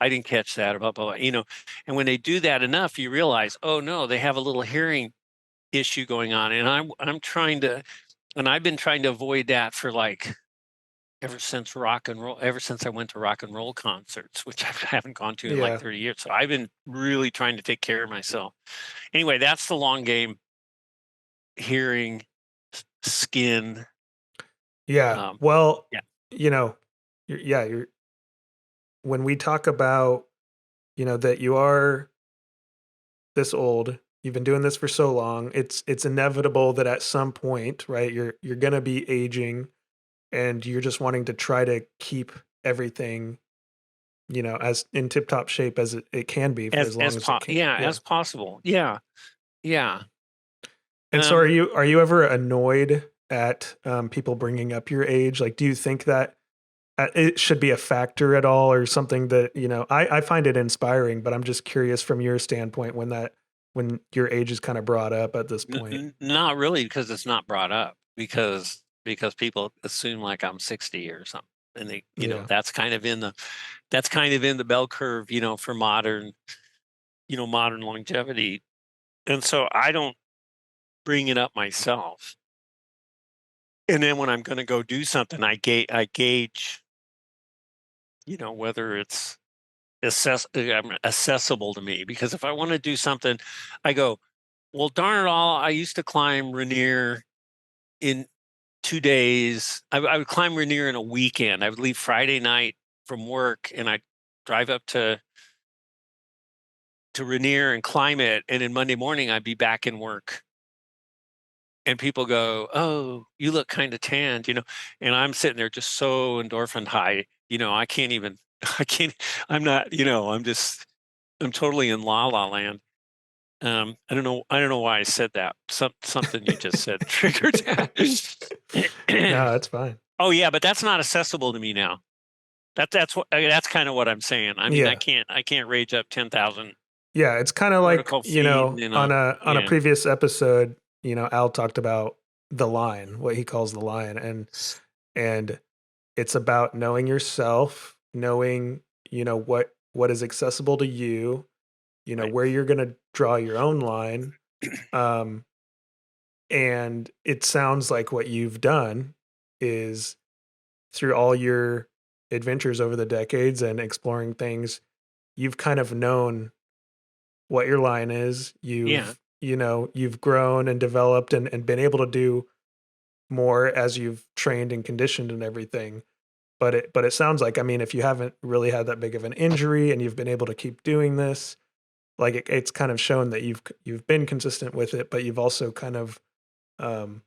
I didn't catch that, blah, blah, blah. And when they do that enough, you realize, oh no, they have a little hearing issue going on. And I've been trying to avoid that for like ever since rock and roll, ever since I went to rock and roll concerts, which I haven't gone to in like Yeah. 30 years. So I've been really trying to take care of myself. Anyway, that's the long game. Hearing, skin. Yeah. Um, Well, yeah, you know, you're when we talk about, that you are this old, you've been doing this for so long, it's inevitable that at some point, right, you're going to be aging and you're just wanting to try to keep everything, as in tip-top shape as it can be for as long as it can. Yeah. as possible. Yeah, yeah. And so Um, are you ever annoyed at people bringing up your age? Like, do you think that it should be a factor at all, or something that, I find it inspiring, but I'm just curious from your standpoint when your age is kind of brought up at this point. Not really, because it's not brought up because people assume like I'm 60 or something, and Yeah. that's kind of in the bell curve, for modern longevity. And so I don't bring it up myself. And then when I'm going to go do something, I gauge, whether it's accessible to me. Because if I want to do something, I go, well, darn it all, I used to climb Rainier in 2 days. I would climb Rainier in a weekend. I would leave Friday night from work and I'd drive up to Rainier and climb it. And then Monday morning, I'd be back in work. And people go, "Oh, you look kind of tanned," and I'm sitting there just so endorphin high. I can't even, I can't, I'm not, I'm totally in la la land. I don't know why I said that. Something you just said triggered that. No, that's fine. Oh yeah, but that's not accessible to me now. That's kind of what I'm saying. I mean, I Yeah. can't rage up 10,000 Yeah, it's kind of like, vertical feet in on a a weekend. previous episode, Al talked about the line, what he calls the line, and it's about knowing yourself, knowing, what is accessible to you, Right. where you're going to draw your own line. Um and it sounds like what you've done is, through all your adventures over the decades and exploring things, you've kind of known what your line is. Yeah. You've grown and developed and been able to do more as you've trained and conditioned and everything. But it sounds like, I mean, if you haven't really had that big of an injury and you've been able to keep doing this, like it's kind of shown that you've been consistent with it, but you've also kind of um,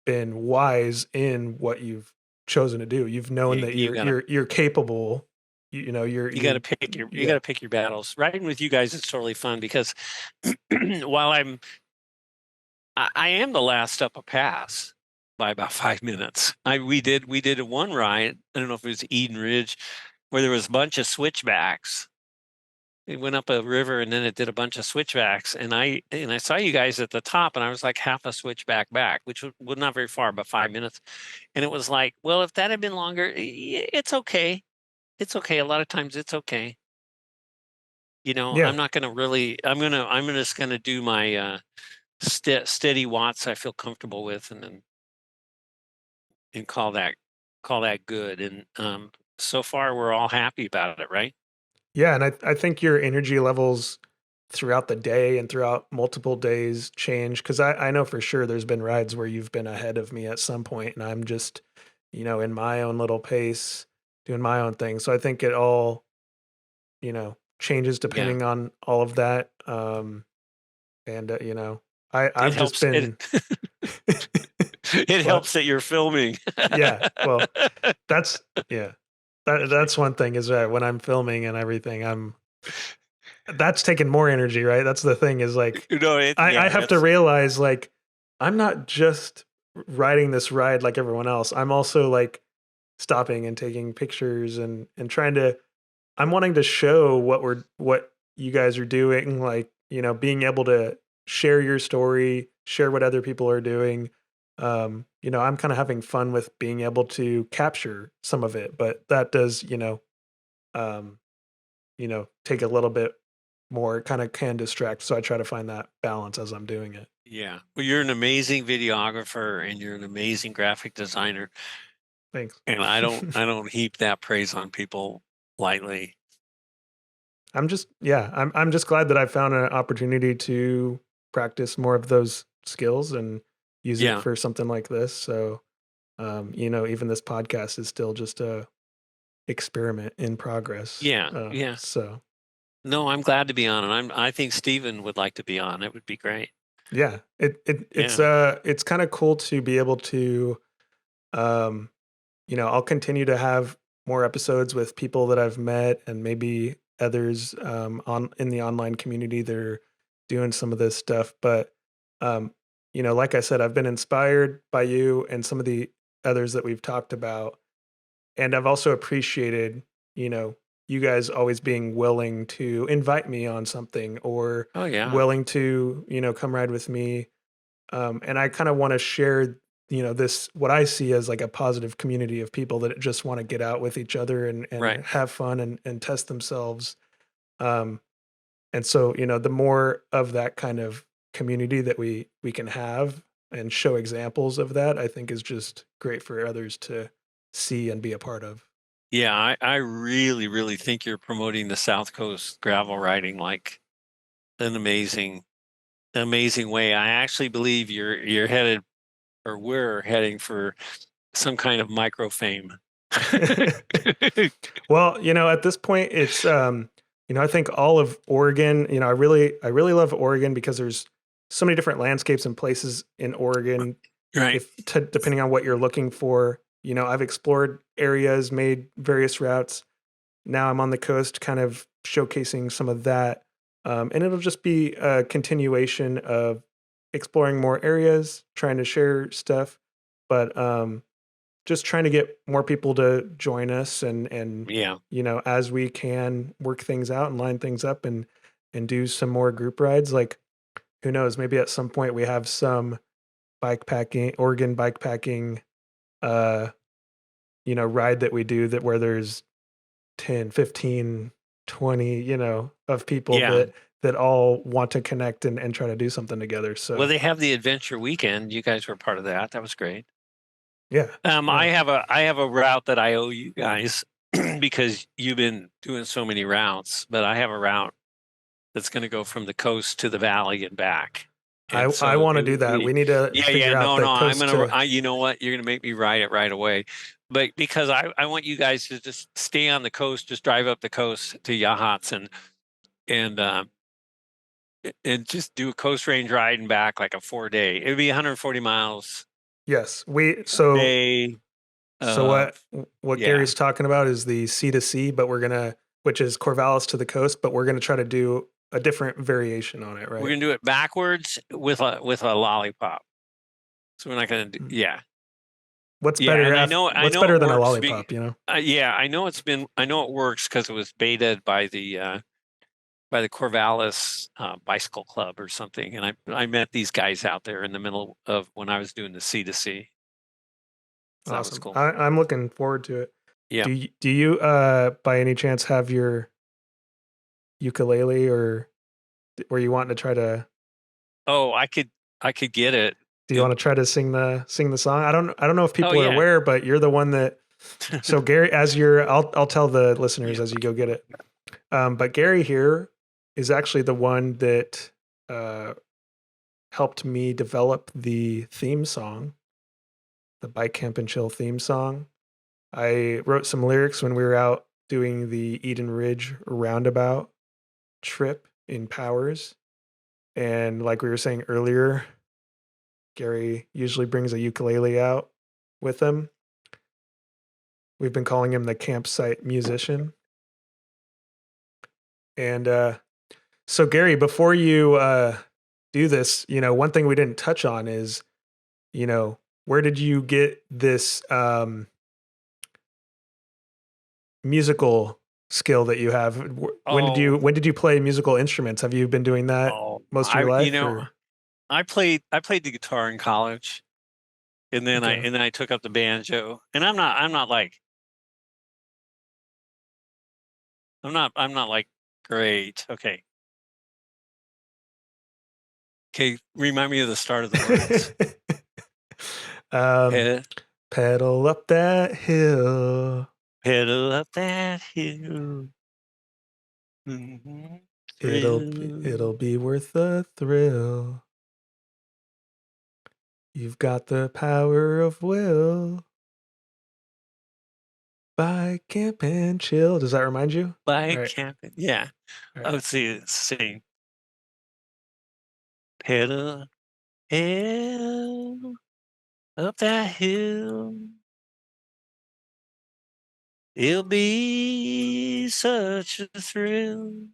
been wise in what you've chosen to do. You've known You, that you gotta you're capable. you got to You're pick your you got yeah. to pick your battles. Riding with you guys is totally fun because while I am the last up a pass by about 5 minutes. We did a one ride. I don't know if it was Eden Ridge, where there was a bunch of switchbacks, It went up a river and then it did a bunch of switchbacks. And I saw you guys at the top, and I was like half a switchback back, which was not very far, but 5 minutes. And it was like, well, if that had been longer, it's okay. It's okay. A lot of times it's okay. I'm Yeah. not going to really, I'm just going to do my steady watts I feel comfortable with, and then and call that good. And so far we're all happy about it, right? Yeah. And I think your energy levels throughout the day and throughout multiple days change. Cause I know for sure there's been rides where you've been ahead of me at some point and I'm just, in my own little pace, doing my own thing. So I think it all, changes Yeah. depending on all of that. And, It I've just helps it been, it what? helps that you're filming. Yeah. Well, that's, yeah. That's one thing is that when I'm filming and everything, that's taking more energy, right? That's the thing is like, No, I yeah, have to that's realize like, I'm not just riding this ride like everyone else. I'm also like stopping and taking pictures and trying to, I'm wanting to show what you guys are doing, like, being able to share your story, share what other people are doing. I'm kind of having fun with being able to capture some of it, but that does, um, take a little bit more, it kind of can distract. So I try to find that balance as I'm doing it. yeah. Well, you're an amazing videographer and you're an amazing graphic designer. Thanks. And I don't heap that praise on people lightly. I'm just glad that I found an opportunity to practice more of those skills and use it Yeah. for something like this. So, even this podcast is still just a experiment in progress. Yeah. Yeah. So No, I'm glad to be on, and I think Steven would like to be on. It would be great. yeah, Yeah. it's kind of cool to be able to, um, I'll continue to have more episodes with people that I've met and maybe others on in the online community that are doing some of this stuff. But um, like I said, I've been inspired by you and some of the others that we've talked about, and I've also appreciated, you know, you guys always being willing to invite me on something or Oh yeah. willing to, come ride with me. And I kind of want to share, this what I see as like a positive community of people that just want to get out with each other and Right. have fun and test themselves. Um, and so, the more of that kind of community that we can have and show examples of that, I think is just great for others to see and be a part of. Yeah, I really, really think you're promoting the South Coast gravel riding like an amazing way. I actually believe you're headed, or we're heading for some kind of micro fame. Well, at this point it's I think all of Oregon, I really love Oregon because there's so many different landscapes and places in Oregon Right. if depending on what you're looking for. I've explored areas, made various routes. Now I'm on the coast kind of showcasing some of that. And it'll just be a continuation of exploring more areas, trying to share stuff. But just trying to get more people to join us and Yeah. as we can work things out and line things up and do some more group rides, like who knows, maybe at some point we have some bike packing Oregon bike packing uh ride that we do that where there's 10, 15, 20, of people Yeah. that all want to connect and try to do something together. Well, So they have the adventure weekend. You guys were part of that. That was great. yeah. I Yeah. have a route that I owe you guys because you've been doing so many routes, but I have a route that's going to go from the coast to the valley and back. And I so want to it do would that. be, We need to yeah, yeah, figure out no, the no, coast to you know what? You're going to make me ride it right away. But because I want you guys to just stay on the coast, just drive up the coast to Yachats and, and just do a coast range ride and back like a 4 day. It would be 140 miles yes. We a day so of, what yeah. Gary's talking about is the sea to sea, but which is Corvallis to the coast, but we're gonna try to do a different variation on it, We're right? going to do it backwards with a lollipop. So we're not going to do, Mm. yeah. What's Yeah, better and I what's know it better than a works. lollipop, Yeah, I know it works because it was baited by the by the Corvallis Bicycle Club or something, and I met these guys out there in the middle of when I was doing the C to C. So that was Awesome. cool. I'm looking forward to it. Yeah. Do you by any chance have your ukulele, or were you wanting to try to Oh, I could get it. do you And want to try to sing the song? I don't know if oh people are yeah. aware, but you're the one that so Gary, as you're I'll tell the listeners Yeah. as you go get it. But Gary here is actually the one that uh, helped me develop the theme song, the Bike Camp and Chill theme song. I wrote some lyrics when we were out doing the Eden Ridge roundabout trip in Powers. And like we were saying earlier, Gary usually brings a ukulele out with him. We've been calling him the campsite musician. And so, Gary, before you do this, one thing we didn't touch on is, where did you get this musical skill that you have? Oh, When did you play musical instruments? Have you been doing that oh, most of your life, or I played the guitar in college, and then I okay? and then I took up the banjo. And I'm not like great. Okay. Okay, remind me of the start of the words. um, Pe- pedal up that hill. Pedal up that hill. Mhm. It'll Thrill. be worth the thrill. You've got the power of will. Bike camp and chill. Does that remind you? All Bike right. camping. Yeah. All I right. would sing. Pedal hill up that hill. It'll be such a thrill.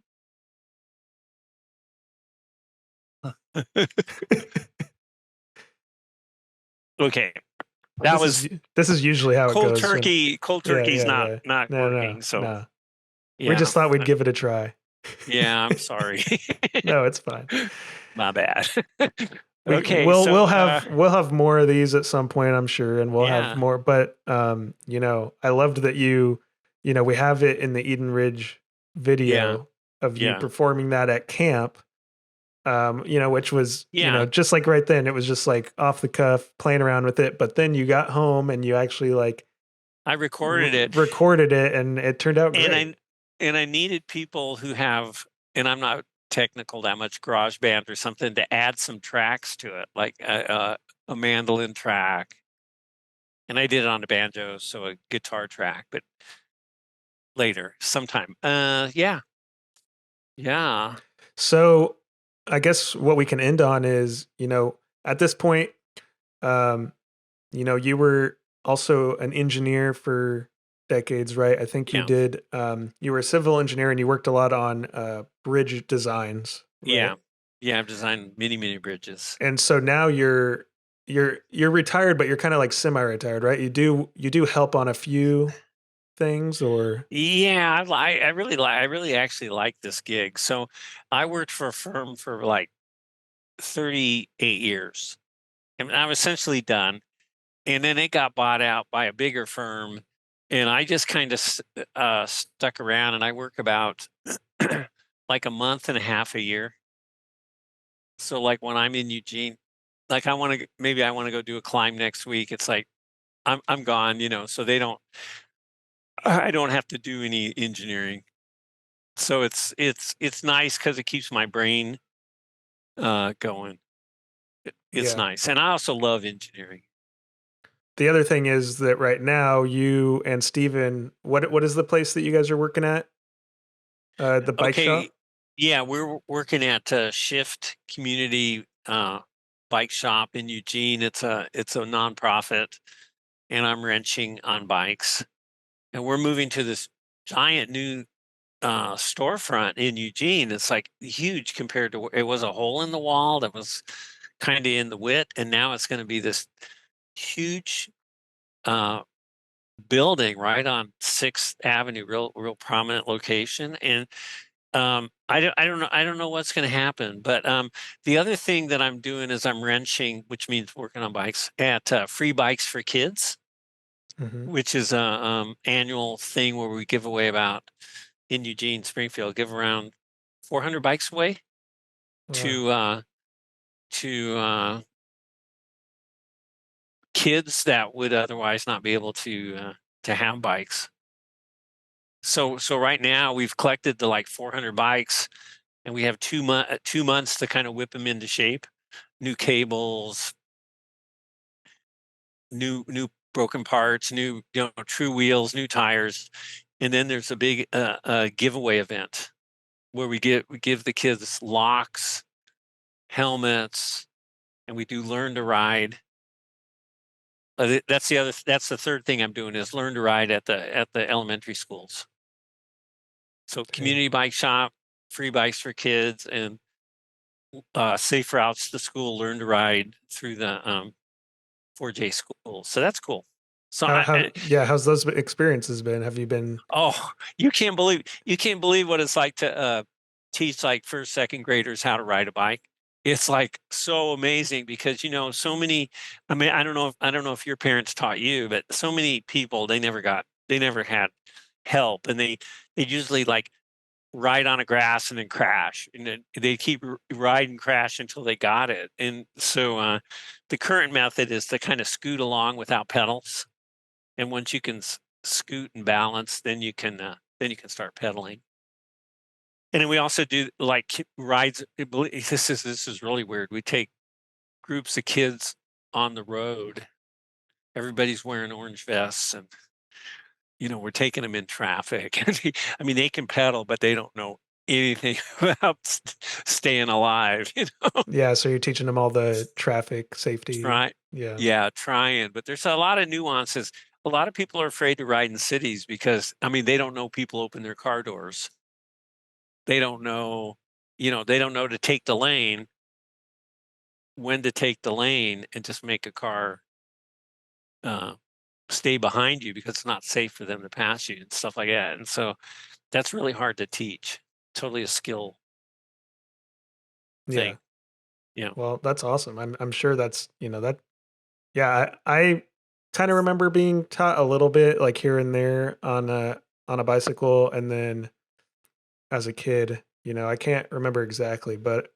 Okay. That This was is this is usually how it cold goes when turkey. Cold yeah, turkey's yeah, not yeah. not No, no, working. So no. We yeah. just thought we'd give it a try. Yeah, I'm sorry. No, it's fine. My bad. We Okay, we'll so we'll have more of these at some point, I'm sure, and we'll have yeah, more. But I loved that we have it in the Eden Ridge yeah, video of you yeah, performing that at camp. Which was, yeah. just like right then, it was just like off the cuff, playing around with it. But then you got home and you actually like I recorded it, recorded it, and it turned out and great. I needed people who have, and I'm not technical that much, garage band or something to add some tracks to it, like a mandolin track, and I did it on the banjo, so a guitar track, but later, sometime. Yeah, yeah, So I guess what we can end on is, at this point, um, you were also an engineer for decades, right? I think you yeah, did. You were a civil engineer and you worked a lot on bridge designs, right? yeah, yeah. I've designed many, many bridges. And so now you're retired, but you're kind of like semi-retired, right? You do help on a few things, or Yeah, I really actually like this gig. So I worked for a firm for like 38 years, and I'm essentially done. And then it got bought out by a bigger firm, and I just kind of stuck around, and I work about like a month and a half a year. So like when I'm in Eugene, like maybe I want to go do a climb next week. It's like I'm gone, so I don't have to do any engineering. So it's nice because it keeps my brain going. It's yeah. nice, and I also love engineering. The other thing is that right now you and Steven, what is the place that you guys are working at? The bike Okay, shop? yeah, we're working at Shift Community Bike Shop in Eugene. It's a nonprofit, and I'm wrenching on bikes. And we're moving to this giant new storefront in Eugene. It's like huge compared to it was a hole in the wall that was kind of in the width, and now it's going to be this huge uh, building right on Sixth Avenue, real prominent location. And I don't know what's going to happen, but the other thing that I'm doing is I'm wrenching, which means working on bikes at Free Bikes for Kids, Hmm. which is a annual thing where we give away about in Eugene, Springfield, give around 400 bikes away Wow. to kids that would otherwise not be able to have bikes. So right now we've collected the like 400 bikes, and we have 2 months to kind of whip them into shape. New cables, new broken parts, new true wheels, new tires, and then there's a big giveaway event where we give the kids locks, helmets, and we do learn to ride. That's the third thing I'm doing is learn to ride at the elementary schools. So Dang. community bike shop, free bikes for kids, and safe routes to school. Learn to ride through the 4J school. So that's cool. So Yeah, how's those experiences been? Have you been? oh, you can't believe what it's like to teach like first, second graders how to ride a bike. It's like so amazing because so many. I mean, I don't know if your parents taught you, but so many people they never had help, and they usually like ride on a grass and then crash, and then they keep ride and crash until they got it. And so the current method is to kind of scoot along without pedals, and once you can scoot and balance, then you can start pedaling. And then we also do like rides. This is really weird. We take groups of kids on the road. Everybody's wearing orange vests, and we're taking them in traffic. I mean, they can pedal, but they don't know anything about staying alive. Yeah, so you're teaching them all the traffic safety. Try, Yeah. yeah, trying, but there's a lot of nuances. A lot of people are afraid to ride in cities because, I mean, they don't know people open their car doors. They don't know, they don't know to take the lane, when to take the lane, and just make a car uh, stay behind you because it's not safe for them to pass you and stuff like that. And so that's really hard to teach. Totally a skill Yeah. thing. Yeah. Well, that's awesome. I'm sure that's, that yeah, I kind of remember being taught a little bit like here and there on a bicycle, and then as a kid, I can't remember exactly, but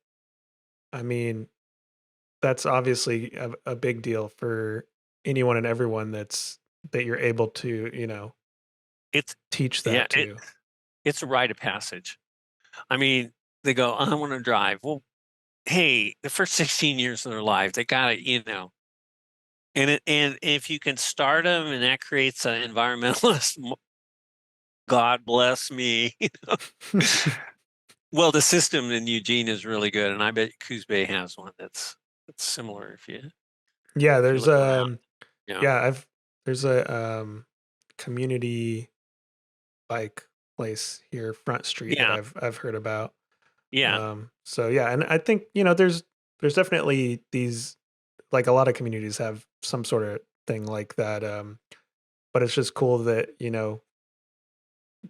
I mean, that's obviously a big deal for anyone and everyone that you're able to, It's teach yeah, that to. it's a rite of passage. I mean, they go, I want to drive. Well, hey, the first 16 years of their life, they got to, and if you can start them and that creates an environmentalist, God bless me. Well, the system in Eugene is really good, and I bet Coos Bay has one that's similar Yeah, if you there's look around. Yeah. yeah, there's a community bike place here, Front Street, that Yeah. I've heard about. Yeah. So yeah, and I think, there's definitely these, like, a lot of communities have some sort of thing like that. But it's just cool that,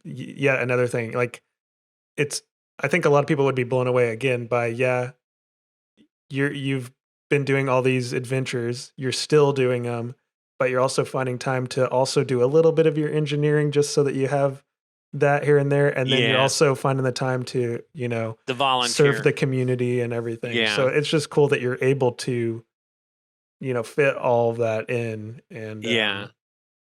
yeah, another thing, like, it's I think a lot of people would be blown away again by, yeah, you've been doing all these adventures, you're still doing them, but you're also finding time to also do a little bit of your engineering just so that you have that here and there, and then you're Yes. also finding the time to, The serve volunteer. the community and everything. So Yeah. it's just cool that you're able to, fit all of that in, and Yeah.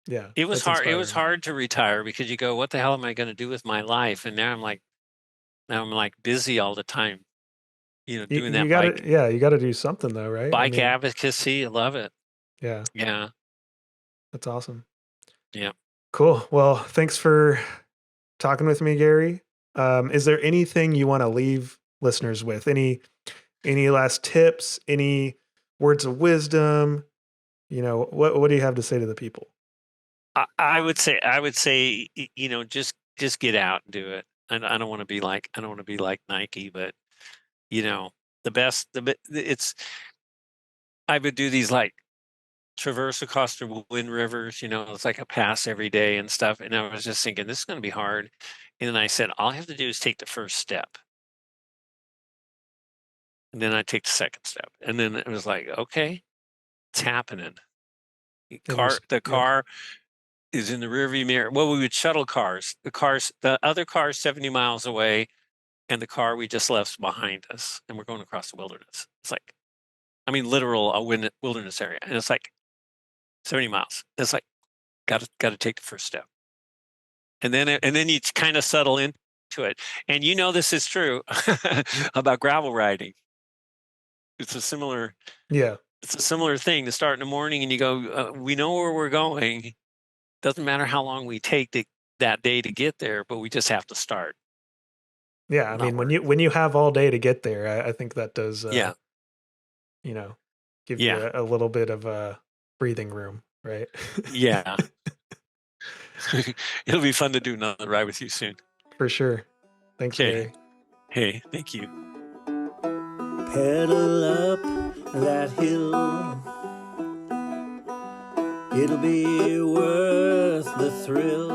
yeah, It was that's hard. It was inspiring. hard to retire because you go, what the hell am I going to do with my life? And now I'm like busy all the time, doing You that gotta, yeah, you gotta do something though, right? I bike mean, advocacy. I love it. yeah, Yeah. that's awesome. Yeah. Cool. Well, thanks for talking with me, Gary. Is there anything you want to leave listeners with? Any last tips? Any words of wisdom? What do you have to say to the people? I would say, just get out and do it. I don't want to be like, I don't want to be like Nike, but you know, the best, it's, I would do these like traverse across the wind rivers. It's like a pass every day and stuff. And I was just thinking, this is going to be hard. And then I said, all I have to do is take the first step. And then I take the second step. And then it was like, okay, it's happening. The Yep. car is in the rearview mirror. Well, we would shuttle cars. The other car 70 miles away, and the car we just left behind us, and we're going across the wilderness. It's like, literal a wilderness area, and it's like 70 miles. It's like, got to take the first step, and then you kind of settle into it. And this is true about gravel riding. It's a similar Yeah. It's a similar thing to start in the morning, and you go, we know where we're going. Doesn't matter how long we take that day to get there, but we just have to start. Yeah. I Not mean, work. when you have all day to get there, I think that does, Yeah. give you Yeah. a little bit of a breathing room, right? Yeah. It'll be fun to do another ride with you soon. For sure. Thanks, Okay. Barry. Hey, thank you. Pedal up that hill. It'll be worth the thrill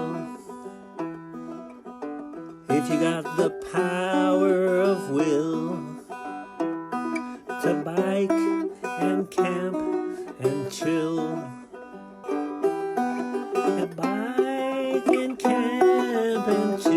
if you got the power of will to bike and camp and chill. Bike and camp and chill.